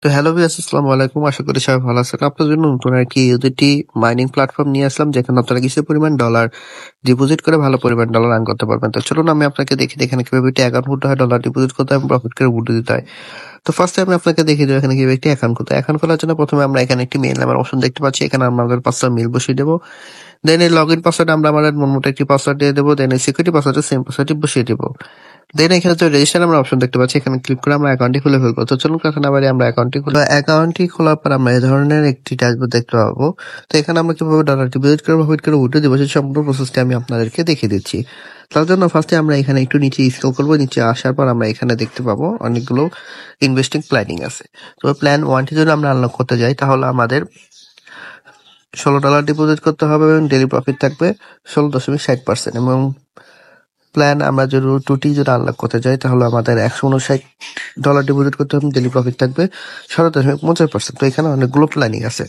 তো hello viewers, আসসালামু আলাইকুম। আশা করি সবাই ভালো আছেন। আপনার জন্য নতুন আরকি USDT মাইনিং প্ল্যাটফর্ম নিয়ে আসলাম, যেখানে আপনারা কিছু পরিমাণ ডলার ডিপোজিট করে ভালো পরিমাণ ডলার আর্ন করতে পারবেন। তো চলুন আমি আপনাকে দেখিয়ে দিই এখানে কিভাবে একটি অ্যাকাউন্ট খুলতে হয়, ডলার ডিপোজিট করতে হয় এবং প্রফিট করে উঠে দিতে হয়। তো ফার্স্টে আমি আপনাকে দেখিয়ে দেবো এখানে কিভাবে একটি অ্যাকাউন্ট খুলতে হয়। অ্যাকাউন্ট খোলার জন্য প্রথমে আমরা এখানে একটি মেইল নামের অপশন দেখতে পাচ্ছি। এখানে আমরা আমাদের পাসওয়ার্ড মেইল বসিয়ে দেবো। দেন এই লগইন পাসওয়ার্ড আমরা আমাদের মন মতো একটি পাসওয়ার্ড দিয়ে দেবো। দেন এই সিকিউরিটি পাসওয়ার্ডে সেম পাসওয়ার্ডটি বসিয়ে দেবো। দেন এখানে যে রেজিস্টার আমরা অপশন দেখতে পাচ্ছি, এখানে ক্লিক করে আমরা অ্যাকাউন্টটি খুলে ফেলবো। তো চলুন কথা না বাড়িয়ে আমরা অ্যাকাউন্টটি খুলে অ্যাকাউন্টটি খোলার পর আমরা এই ধরনের একটি ড্যাশবোর্ড দেখতে পাবো। তো এখানে আমরা কিভাবে ডলার ডিপোজিট করে প্রফিট করে উঠে দেবো সেই সম্পূর্ণ প্রসেসটি আমি আপনাদেরকে দেখিয়ে দিচ্ছি। তার জন্য ফার্স্টে আমরা এখানে একটু নিচে স্ক্রল করবো। নিচে আসার পর আমরা এখানে দেখতে পাবো অনেকগুলো ইনভেস্টিং প্ল্যানিং আছে। তো প্ল্যান 1টি যদি আমরা আনলক করতে যাই, তাহলে আমাদের $16 ডিপোজিট করতে হবে এবং ডেইলি প্রফিট থাকবে 16.60%। এবং প্ল্যান আমরা যদি 2টি যদি আনলক করতে যাই, তাহলে আমাদের $159 ডিপোজিট করতে হবে, ডেইলি প্রফিট থাকবে 17.50%। তো এখানে অনেকগুলো প্ল্যানিং আছে।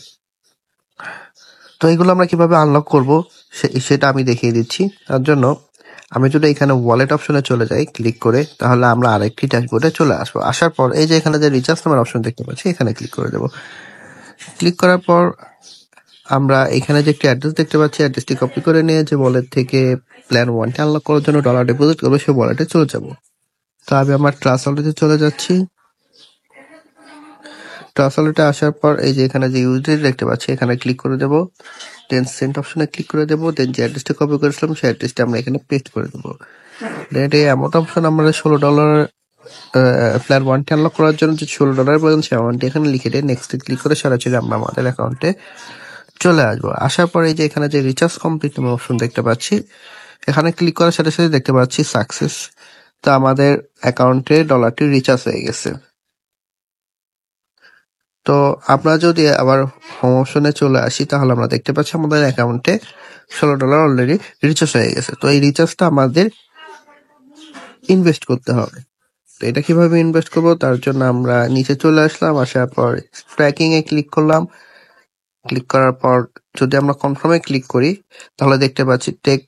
তো এগুলো আমরা কিভাবে আনলক করবো সেটা আমি দেখিয়ে দিচ্ছি। তার জন্য আমি যদি এখানে ওয়ালেট অপশনে চলে যাই ক্লিক করে, তাহলে আমরা আরেকটি ড্যাশবোর্ডে চলে আসবো। আসার পর এই যে এখানে যে রিচার্জ নামের অপশন দেখতে পাচ্ছি, এখানে ক্লিক করে দেবো। ক্লিক করার পর আমরা এখানে যে একটি অ্যাড্রেস দেখতে পাচ্ছি, অ্যাড্রেসটি কপি করে নিয়ে যে ওয়ালেট থেকে প্ল্যান 1টি আনলক করার জন্য ডলার ডিপোজিট করবো সেই ওয়ালেটে চলে যাব। তো আমি আমার ট্রাস্ট ওয়ালেটে চলে যাচ্ছি। ট্রাস্ট ওয়ালেটে আসার পর এই যে এখানে যে ইউএসডি দেখতে পাচ্ছি, এখানে ক্লিক করে দেবো। দেন সেন্ড অপশনে ক্লিক করে দেবো। দেন যে অ্যাড্রেসটা কপি করেছিলাম সেই অ্যাড্রেসটা আমরা এখানে পেস্ট করে দেবো। দেন এই অ্যামাউন্ট অপশন আমরা $16 প্ল্যান 1টি আনলক করার জন্য যে $16 প্রয়োজন সেই অ্যামাউন্টটি এখানে লিখে দিয়ে নেক্সট ক্লিক করে সরাসরি আমরা আমাদের অ্যাকাউন্টে চলে আসবো। আসার পরে যে এখানে যে রিচার্জ কমপ্লিট নামে অপশন দেখতে পাচ্ছি, এখানে ক্লিক করার সাথে সাথে দেখতে পাচ্ছি সাকসেস। তো আমাদের অ্যাকাউন্টে ডলারটি রিচার্জ হয়ে গেছে। তো আমরা যদি আবার হোম অপশনে চলে আসি, তাহলে আমরা দেখতে পাচ্ছি আমাদের অ্যাকাউন্টে $16 অলরেডি রিচার্জ হয়ে গেছে। তো এই রিচার্জটা আমাদের ইনভেস্ট করতে হবে। তো এটা কিভাবে ইনভেস্ট করবো, তার জন্য আমরা নিচে চলে আসলাম। আসার পর ট্র্যাকিং এ ক্লিক করলাম। ক্লিক করার পর যদি আমরা কনফার্মে ক্লিক করি, তাহলে দেখতে পাচ্ছি টেক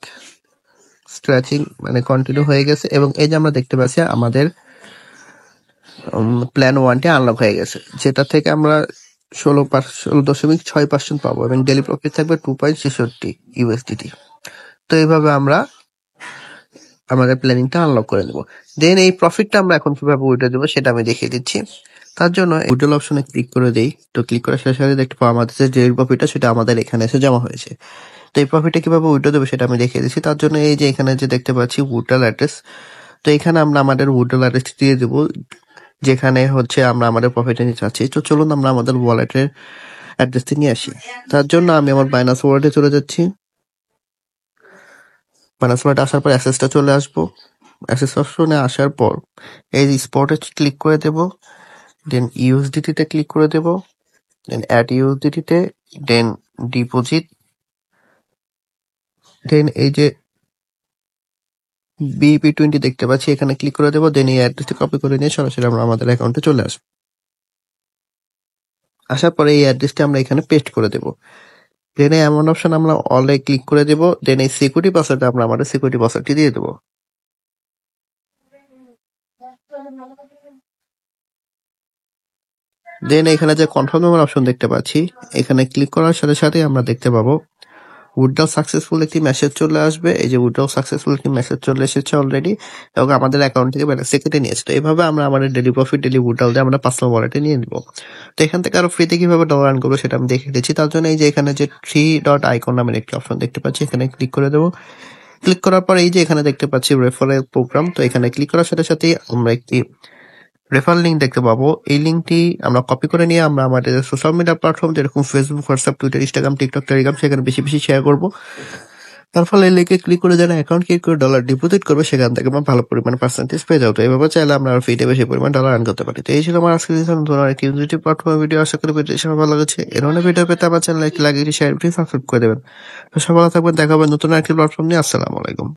স্ট্রেচিং মানে কন্টিনিউ হয়ে গেছে এবং এই যে আমরা দেখতে পাচ্ছি আমাদের প্ল্যান 1টি আনলক হয়ে গেছে, যেটা থেকে আমরা 16.6% পাবো এবং ডেইলি প্রফিট থাকবে 2.66 USDT। তো এইভাবে আমরা আমাদের প্ল্যানিংটা আনলক করে নেব। দেন এই প্রফিটটা আমরা এখন কিভাবে উইথড্র দেবো সেটা আমি দেখিয়ে দিচ্ছি। তার জন্য উইথড্রল অপশনে ক্লিক করে দেই। তো ক্লিক করার সাথে সাথে দেখতে পাবো আমাদের যে ডেইলি প্রফিটটা সেটা আমাদের এখানে এসে জমা হয়েছে। তো এই প্রফিটটা কিভাবে উইথড্র দেবো সেটা আমি দেখিয়ে দিচ্ছি। তার জন্য এই যে এখানে যে দেখতে পাচ্ছি উইথড্রল অ্যাড্রেস, তো এখানে আমরা আমাদের উইথড্রল অ্যাড্রেসটি দিয়ে দেবো, যেখানে হচ্ছে আমরা আমাদের প্রফিটটা নিতে চাচ্ছি। তো চলুন আমরা আমাদের ওয়ালেটের অ্যাড্রেসটি নিয়ে আসি। তার জন্য আমি আমার বাইনান্স ওয়ালেটে চলে যাচ্ছি। বাইনান্স ওয়ালেটে আসার পর অ্যাসেসটা চলে আসবো। অ্যাসেস অপশনে আসার পর এই স্পটে ক্লিক করে দেব। দেন ইউএসডিটি তে ক্লিক করে দেব। দেন অ্যাড ইউএসডিটি তে, দেন ডিপোজিট, দেন এই যে BEP20 দেখতে পাচ্ছি, এখানে ক্লিক করে দেবো। দেন এই অ্যাড্রেসটি কপি করে নিয়ে সরাসরি আমরা আমাদের অ্যাকাউন্টে চলে আসবো। আসার পরে এই অ্যাড্রেসটি আমরা এখানে পেস্ট করে দেবো। দেন এই এমন অপশন আমরা অলে ক্লিক করে দেবো। দেন এই সিকিউরিটি পাসওয়ার্ডে আমরা আমাদের সিকিউরিটি পাসওয়ার্ডটি দিয়ে দেবো। দেন এখানে যে কনফার্ম নাম্বার অপশন দেখতে পাচ্ছি, এখানে ক্লিক করার সাথে সাথে আমরা দেখতে পাবো উইথড্রল সাকসেসফুল একটি মেসেজ চলে আসবে। এই যে উইথড্রল সাকসেসফুল একটি মেসেজ চলে এসেছে অলরেডি এবং আমাদের অ্যাকাউন্ট থেকে ব্যালেন্স কেটে নিয়েছে। তো এইভাবে আমরা আমাদের ডেইলি প্রফিট ডেইলি উইথড্রল দিয়ে আমরা পার্সোনাল ওয়ালেটে নিয়ে নিব। তো এখান থেকে আরো ফ্রিতে কিভাবে ডলার আর্ন করবো সেটা আমি দেখিয়ে দিচ্ছি। তার জন্য এই যে এখানে যে 3 ডট আইকন নামের একটি অপশন দেখতে পাচ্ছি, এখানে ক্লিক করে দেবো। ক্লিক করার পর এই যে এখানে দেখতে পাচ্ছি রেফারেল প্রোগ্রাম, তো এখানে ক্লিক করার সাথে সাথে আমরা একটি রেফারেল লিঙ্ক দেখতে পাবো। এই লিঙ্কটি আমরা কপি করে নিয়ে আমরা আমাদের সোশ্যাল মিডিয়া প্ল্যাটফর্ম যেরকম Facebook, WhatsApp, Twitter, Instagram, TikTok, Telegram সেখানে বেশি বেশি শেয়ার করবো। তার ফলে এই লিঙ্কে ক্লিক করে যারা অ্যাকাউন্ট ক্রিয়েট করে ডলার ডিপোজিট করবে, সেখান থেকে আমরা ভালো পরিমাণে পার্সেন্টেজ পেয়ে যাবো। তো এইভাবে চাইলে আমরা ফ্রিতে বেশি পরিমাণ ডলার আর্ন করতে পারি। তো এই ছিল আমার আজকে একটি ইউটিউব প্ল্যাটফর্ম ভিডিও। আশা করি ভিডিও সবার ভালো লাগছে। এর ধরনের ভিডিও পেতে আমার চ্যানেল লাইক লাগিয়ে শেয়ার করে সাবস্ক্রাইব করে দেবেন। তো সবাই ভালো থাকবেন, দেখা হবে নতুন একটি প্ল্যাটফর্ম নিয়ে। আসসালামু আলাইকুম।